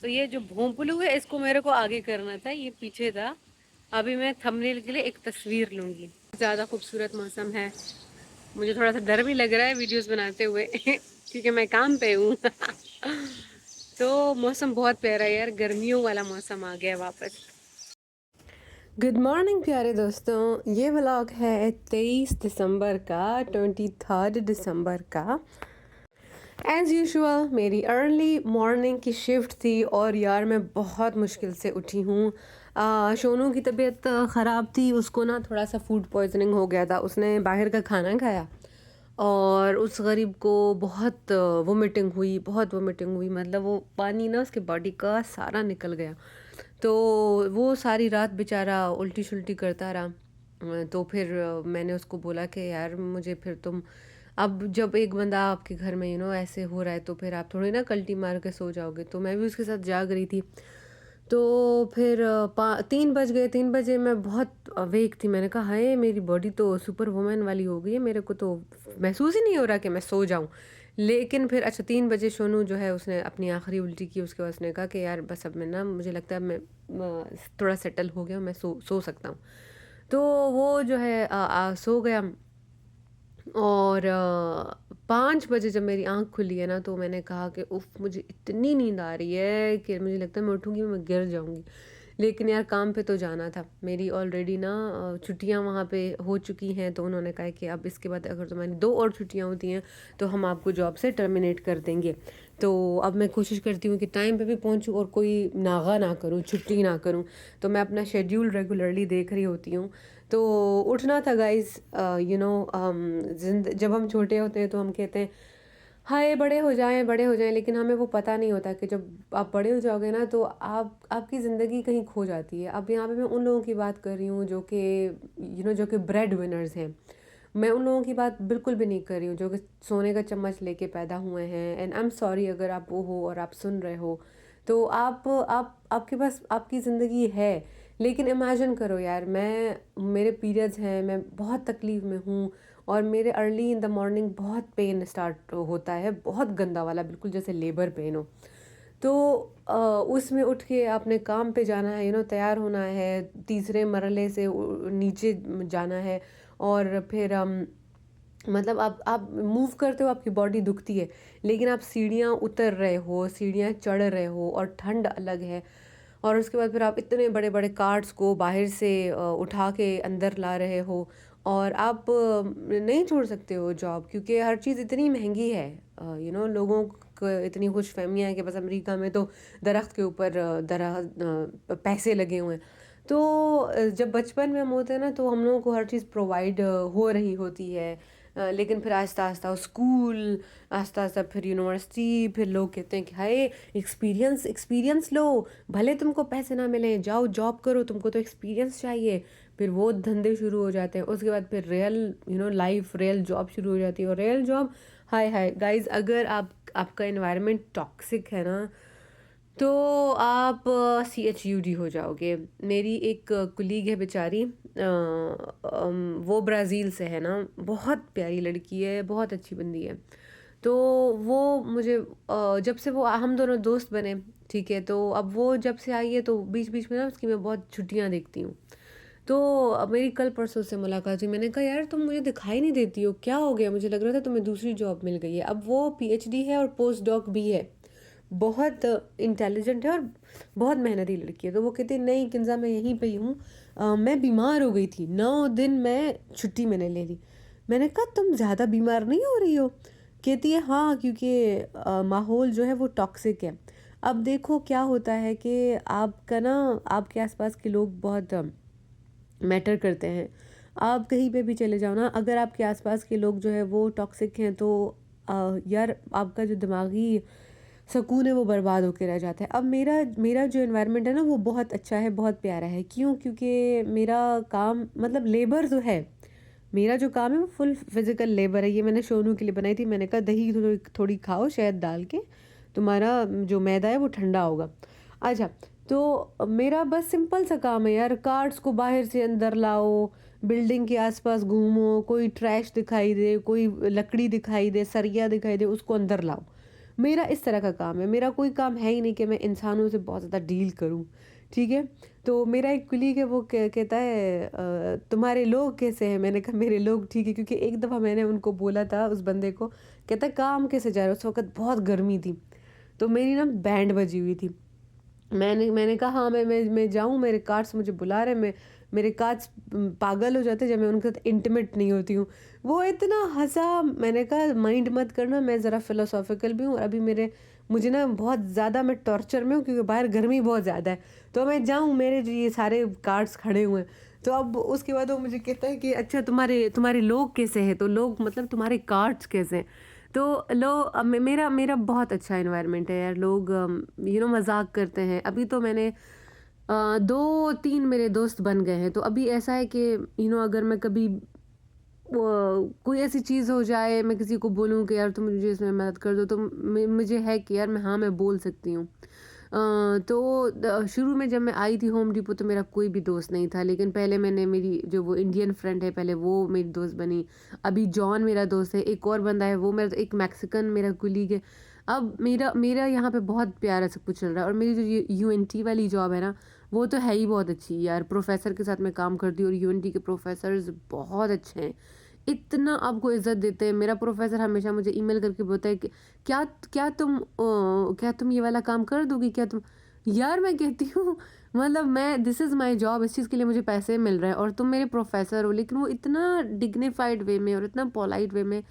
तो ये जो भोंपलू है इसको मेरे को आगे करना था, ये पीछे था। अभी मैं थंबनेल के लिए एक तस्वीर लूंगी। ज़्यादा खूबसूरत मौसम है। मुझे थोड़ा सा डर भी लग रहा है वीडियोस बनाते हुए क्योंकि मैं काम पे हूँ तो मौसम बहुत प्यारा है यार, गर्मियों वाला मौसम आ गया वापस। गुड मॉर्निंग प्यारे दोस्तों, ये व्लॉग है 23 दिसंबर का, 23 दिसंबर का। एज़ यूजुअल मेरी अर्ली मॉर्निंग की शिफ्ट थी और यार मैं बहुत मुश्किल से उठी हूँ। शोनू की तबीयत ख़राब थी, उसको ना थोड़ा सा फूड पॉइजनिंग हो गया था। उसने बाहर का खाना खाया और उस गरीब को बहुत वोमिटिंग हुई, बहुत वोमिटिंग हुई। मतलब वो पानी ना उसके बॉडी का सारा निकल गया। तो वो सारी रात बेचारा उल्टी शुल्टी करता रहा। तो फिर मैंने उसको बोला कि यार मुझे फिर तुम, अब जब एक बंदा आपके घर में ऐसे हो रहा है तो फिर आप थोड़ी ना कल्टी मार के सो जाओगे। तो मैं भी उसके साथ जाग रही थी। तो फिर 3 बज गए। 3 बजे मैं बहुत अवेक थी। मैंने कहा हाय मेरी बॉडी तो सुपर वुमन वाली हो गई है, मेरे को तो महसूस ही नहीं हो रहा कि मैं सो जाऊं। लेकिन फिर अच्छा 3 बजे सोनू जो है उसने अपनी आखिरी उल्टी की। उसके बाद उसने कहा कि यार बस अब मैं ना, मुझे लगता है मैं थोड़ा सेटल हो गया, मैं सो सकता हूँ। तो वो जो है सो गया। और 5 बजे जब मेरी आँख खुली है ना, तो मैंने कहा कि उफ़ मुझे इतनी नींद आ रही है कि मुझे लगता है मैं उठूँगी मैं गिर जाऊँगी। लेकिन यार काम पे तो जाना था। मेरी ऑलरेडी ना छुट्टियाँ वहाँ पे हो चुकी हैं। तो उन्होंने कहा कि अब इसके बाद अगर तुम्हारी 2 और छुट्टियाँ होती हैं तो हम आपको जॉब से टर्मिनेट कर देंगे। तो अब मैं कोशिश करती हूँ कि टाइम पे भी पहुँचूँ और कोई नागा ना करूँ, छुट्टी ना करूँ। तो मैं अपना शेड्यूल रेगुलरली देख रही होती हूँ। तो उठना था गाइस। जब हम छोटे होते हैं तो हम कहते हैं हाय बड़े हो जाएं बड़े हो जाएं, लेकिन हमें वो पता नहीं होता कि जब आप बड़े हो जाओगे ना तो आपकी ज़िंदगी कहीं खो जाती है। अब यहाँ पे मैं उन लोगों की बात कर रही हूँ जो कि जो कि ब्रेड विनर्स हैं। मैं उन लोगों की बात बिल्कुल भी नहीं कर रही हूँ जो कि सोने का चम्मच लेके पैदा हुए हैं। एंड आई एम सॉरी अगर आप वो हो और आप सुन रहे हो। तो आपके पास आपकी ज़िंदगी है, लेकिन इमेजिन करो यार, मेरे पीरियड्स हैं, मैं बहुत तकलीफ़ में हूँ और मेरे अर्ली इन द मॉर्निंग बहुत पेन स्टार्ट होता है, बहुत गंदा वाला, बिल्कुल जैसे लेबर पेन हो। तो उसमें उठ के अपने काम पे जाना है, तैयार होना है, तीसरे मरले से नीचे जाना है। और फिर मतलब आप मूव करते हो, आपकी बॉडी दुखती है, लेकिन आप सीढ़ियाँ उतर रहे हो, सीढ़ियाँ चढ़ रहे हो और ठंड अलग है। और उसके बाद फिर आप इतने बड़े बड़े कार्ट्स को बाहर से उठा के अंदर ला रहे हो। और आप नहीं छोड़ सकते हो जॉब, क्योंकि हर चीज़ इतनी महंगी है। लोगों को इतनी खुश फहमियाँ हैं कि बस अमेरिका में तो दरख्त के ऊपर पैसे लगे हुए हैं। तो जब बचपन में हम होते हैं ना तो हम लोगों को हर चीज़ प्रोवाइड हो रही होती है। लेकिन फिर आहिस्ता आहिस्ता स्कूल, आहिस्ता आहिस्ता फिर यूनिवर्सिटी, फिर लोग कहते हैं कि हाय एक्सपीरियंस एक्सपीरियंस लो, भले तुमको पैसे ना मिले जाओ जॉब करो, तुमको तो एक्सपीरियंस चाहिए। फिर वो धंधे शुरू हो जाते हैं। उसके बाद फिर रियल लाइफ, रियल जॉब शुरू हो जाती है। और रियल जॉब, हाय हाय गाइज, अगर आपका इन्वायरमेंट टॉक्सिक है ना तो आप CHUD हो जाओगे। मेरी एक कुलीग है बेचारी, वो ब्राज़ील से है ना, बहुत प्यारी लड़की है, बहुत अच्छी बंदी है। तो वो मुझे जब से वो हम दोनों दोस्त बने, ठीक है, तो अब वो जब से आई है तो बीच बीच में ना उसकी मैं बहुत छुट्टियाँ देखती हूँ। तो अब मेरी कल परसों से मुलाकात हुई। मैंने कहा यार तुम मुझे दिखाई नहीं देती हो, क्या हो गया? मुझे लग रहा था तुम्हें दूसरी जॉब मिल गई है। अब वो PhD है और पोस्ट डॉक भी है, बहुत इंटेलिजेंट है और बहुत मेहनती लड़की है। तो वो कहती है नहीं किन्जा मैं यहीं पे ही हूँ, मैं बीमार हो गई थी, 9 दिन मैं छुट्टी मैंने ले ली। मैंने कहा तुम ज़्यादा बीमार नहीं हो रही हो? कहती है हाँ, क्योंकि माहौल जो है वो टॉक्सिक है। अब देखो क्या होता है कि आपका ना, आपके आसपास के लोग बहुत मैटर करते हैं। आप कहीं पे भी चले जाओ ना, अगर आपके आसपास के लोग जो है वो टॉक्सिक हैं तो यार आपका जो दिमागी सुकून है वो बर्बाद होके रह जाता है। अब मेरा मेरा जो एनवायरनमेंट है ना वो बहुत अच्छा है, बहुत प्यारा है। क्यों? क्योंकि मेरा काम मतलब लेबर जो है, मेरा जो काम है वो फुल फिजिकल लेबर है। ये मैंने सोनू के लिए बनाई थी। मैंने कहा दही थोड़ी थोड़ी खाओ शहद डाल के, तुम्हारा जो मैदा है वो ठंडा होगा। अच्छा, तो मेरा बस सिंपल सा काम है यार, कार्ड्स को बाहर से अंदर लाओ, बिल्डिंग के आसपास घूमो, कोई ट्रैश दिखाई दे, कोई लकड़ी दिखाई दे, सरिया दिखाई दे, उसको अंदर लाओ। मेरा इस तरह का काम है, मेरा कोई काम है ही नहीं कि मैं इंसानों से बहुत ज़्यादा डील करूँ, ठीक है? तो मेरा एक कलीग है, वो कहता है तुम्हारे लोग कैसे हैं? मैंने कहा मेरे लोग ठीक है, क्योंकि एक दफ़ा मैंने उनको बोला था उस बंदे को, कहता है काम कैसे जा रहा है? उस वक़्त बहुत गर्मी थी, तो मेरी ना बैंड बजी हुई थी। मैंने कहा हाँ, मैं जाऊँ, मेरे कार्ड्स मुझे बुला रहे हैं, मेरे कार्ड्स पागल हो जाते हैं जब मैं उनके साथ इंटीमेट नहीं होती हूँ। वो इतना हँसा, मैंने कहा माइंड मत करना, मैं ज़रा फिलोसॉफ़िकल भी हूँ और अभी मुझे ना बहुत ज़्यादा मैं टॉर्चर में हूँ, क्योंकि बाहर गर्मी बहुत ज़्यादा है। तो मैं जाऊँ, मेरे जो ये सारे कार्ड्स खड़े हुए हैं। तो अब उसके बाद वो मुझे कहता है कि अच्छा तुम्हारे तुम्हारे लोग कैसे हैं? तो लोग मतलब तुम्हारे कार्ड्स कैसे हैं? तो मेरा मेरा बहुत अच्छा एनवायरनमेंट है यार, लोग मज़ाक करते हैं। अभी तो मैंने 2-3 मेरे दोस्त बन गए हैं, तो अभी ऐसा है कि अगर मैं कभी कोई ऐसी चीज़ हो जाए, मैं किसी को बोलूँ कि यार तुम मुझे इसमें मदद कर दो, तो मुझे है कि यार मैं बोल सकती हूँ। तो शुरू में जब मैं आई थी होम डिपो, तो मेरा कोई भी दोस्त नहीं था, लेकिन पहले मैंने मेरी जो वो इंडियन फ्रेंड है, पहले वो मेरी दोस्त बनी। अभी जॉन मेरा दोस्त है, एक और बंदा है, वो मेरा एक मैक्सिकन मेरा कोलीग है। अब मेरा मेरा यहाँ पे बहुत प्यारा सब कुछ चल रहा है, और मेरी जो यूएनटी वाली जॉब है ना, वो तो है ही बहुत अच्छी यार। प्रोफ़ेसर के साथ मैं काम करती हूँ और यूएनटी के प्रोफ़ेसर्स बहुत अच्छे हैं। इतना आपको इज़्ज़त देते हैं। मेरा प्रोफ़ेसर हमेशा मुझे ईमेल करके बोलता है कि क्या क्या तुम ये वाला काम कर दोगी? क्या तुम यार मैं कहती हूँ मतलब मैं दिस इज़ माय जॉब, इस चीज़ के लिए मुझे पैसे मिल रहे हैं और तुम मेरे प्रोफ़ेसर हो। लेकिन वो इतना डिग्निफ़ाइड वे में और इतना पोलाइट वे में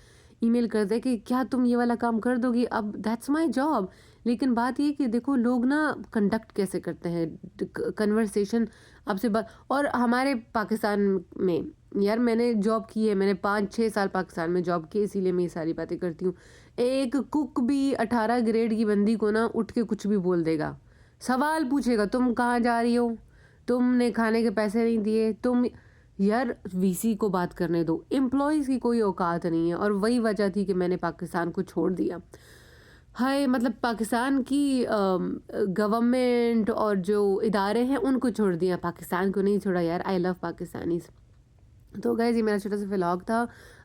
ईमेल करते हैं कि क्या तुम ये वाला काम कर दोगी? अब दैट्स माय जॉब। लेकिन बात ये है कि देखो लोग ना कंडक्ट कैसे करते हैं कन्वर्सेशन आपसे बात। और हमारे पाकिस्तान में यार मैंने जॉब की है, मैंने 5-6 साल पाकिस्तान में जॉब की, इसीलिए मैं ये सारी बातें करती हूँ। एक कुक भी 18 ग्रेड की बंदी को ना उठ के कुछ भी बोल देगा। सवाल पूछेगा, तुम कहाँ जा रही हो? तुमने खाने के पैसे नहीं दिए, तुम यार वीसी को बात करने दो, एम्प्लॉइज़ की कोई औकात नहीं है। और वही वजह थी कि मैंने पाकिस्तान को छोड़ दिया। हाय मतलब पाकिस्तान की गवर्नमेंट और जो इदारे हैं उनको छोड़ दिया, पाकिस्तान को नहीं छोड़ा यार। I love Pakistanis. तो गाइस ये मेरा छोटा सा व्लॉग था।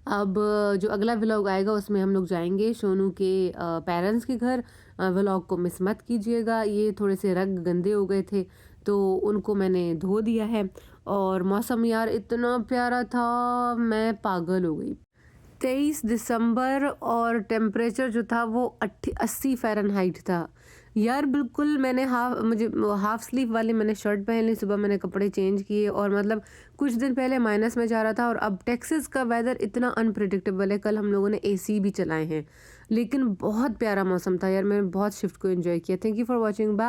अब जो अगला व्लॉग आएगा उसमें हम लोग जाएंगे सोनू के पेरेंट्स के घर। व्लॉग को मिस मत कीजिएगा। ये थोड़े से रंग गंदे हो गए थे, तो उनको मैंने धो दिया है। और मौसम यार इतना प्यारा था, मैं पागल हो गई। 23 दिसंबर और टेम्परेचर जो था वो 80 फ़ारेनहाइट था। यार बिल्कुल मैंने मुझे हाफ़ स्लीव वाली मैंने शर्ट पहन ली, सुबह मैंने कपड़े चेंज किए और मतलब कुछ दिन पहले माइनस में जा रहा था। और अब टेक्सास का वेदर इतना अनप्रेडिक्टेबल है, कल हम लोगों ने एसी भी चलाए हैं, लेकिन बहुत प्यारा मौसम था यार। मैंने बहुत शिफ्ट को एंजॉय किया। Thank you for watching, bye.